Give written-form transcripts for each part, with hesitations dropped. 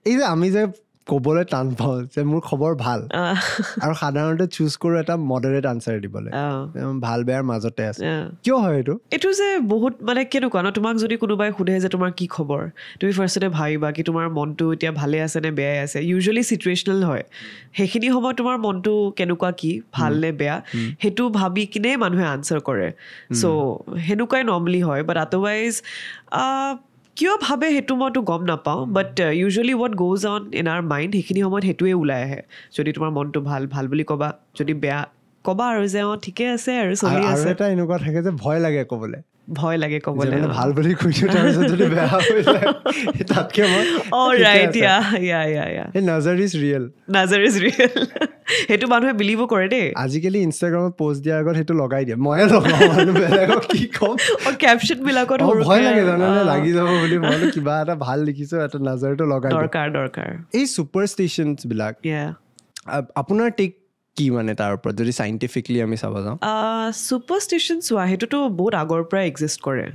এই যে আমি যে ক'বলৈ টান পাওঁ যে মোৰ খবৰ ভাল আৰু সাধাৰণতে চুজ কৰোঁ এটা মডাৰেট আনচাৰ দিবলৈ ভাল বেয়াৰ মাজতে আছে কিয় হয় এইটো যে বহুত মানে কেনেকুৱা ন তোমাক যদি কোনোবাই সোধে যে তোমাৰ কি খবৰ তুমি ফাৰ্ষ্টতে ভাবিবা কি তোমাৰ মনটো এতিয়া ভালে আছে নে বেয়াই আছে ইউজুৱেলি চিটুৱেশ্যনেল হয় সেইখিনি সময়ত তোমাৰ মনটো কেনেকুৱা কি ভাল নে বেয়া সেইটো ভাবি কিনে মানুহে আনচাৰ কৰে চ' সেনেকুৱাই নৰ্মেলি হয় বাট আদাৰৱাইজ কিয় ভাবে সেইটো মইতো গম নাপাওঁ but usually what goes on in our mind সেইখিনি সময়ত সেইটোৱে ওলাই আহে যদি তোমাৰ মনটো ভাল বুলি ক'বা যদি বেয়া ক'বা আৰু যে ঠিকে আছে আৰু চলি আছে এটা এনেকুৱা থাকে যে ভয় লাগে ক'বলৈ ভাল বুলি কৈছো তাৰপিছত যদি বেয়া হৈ যায় তাতকে মই নাজাৰ ইজ ৰিয়েল সেইটো মানুহে বিলিভো কৰে দেই আজিকালি ইনষ্টাগ্ৰামত পোষ্ট দিয়াৰ আগত সেইটো লগাই দিয়ে ময়ে লগাওঁ বেলেগক কি ক'ম কেপশ্যন বিলাকত ভয় লাগে জানানে লাগি যাব বুলি মই কিবা এটা ভাল লিখিছো এটা নাজাৰটো লগাই দৰকাৰ এই ছুপাৰষ্টিশ্যনছ বিলাক আপোনাৰ টেক কি মানে তাৰ ওপৰত যদি চাইণ্টিফিকলি আমি চাব যাওঁ ছুপাৰষ্টিশ্যন চোৱা সেইটোতো বহুত আগৰ পৰাই এক্সিষ্ট কৰে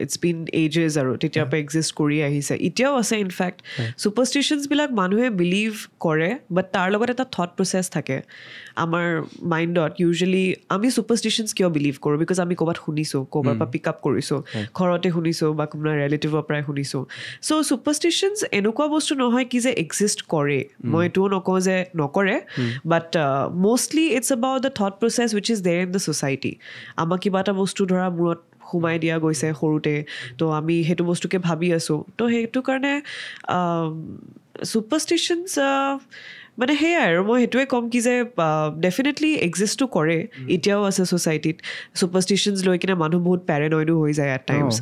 ইটছ বিন এজেছ আৰু তেতিয়াৰ পৰা এক্সিষ্ট কৰি আহিছে এতিয়াও আছে ইনফেক্ট ছুপাৰষ্টিশ্যনছবিলাক মানুহে বিলিভ কৰে বাট তাৰ লগত এটা থট প্ৰচেছ থাকে আমাৰ মাইণ্ডত ইউজুৱেলি আমি ছুপাৰষ্টিশ্যনছ কিয় বিলিভ কৰোঁ বিকজ আমি ক'ৰবাত শুনিছোঁ ক'ৰবাৰ পৰা পিক আপ কৰিছোঁ ঘৰতে শুনিছোঁ বা কোনোবা ৰিলেটিভৰ পৰাই শুনিছোঁ চ' ছুপাৰষ্টিশ্যনছ এনেকুৱা বস্তু নহয় কি যে এক্সিষ্ট কৰে মই এইটোও নকওঁ যে নকৰে বাট mostly it's about the thought process which is there in the society আমাক কিবা এটা বস্তু ধৰা মূৰত সোমাই দিয়া গৈছে সৰুতে তো আমি সেইটো বস্তুকে ভাবি আছোঁ তো সেইটো কাৰণে ছুপাৰষ্টিশ্যনছ মানে সেয়াই আৰু মই সেইটোৱে ক'ম কি যে ডেফিনেটলি এক্সিষ্টো কৰে এতিয়াও আছে ছ'চাইটিত ছুপাৰষ্টিশ্যনছ লৈ কিনে মানুহ বহুত পেৰানইডো হৈ যায় এট টাইমছ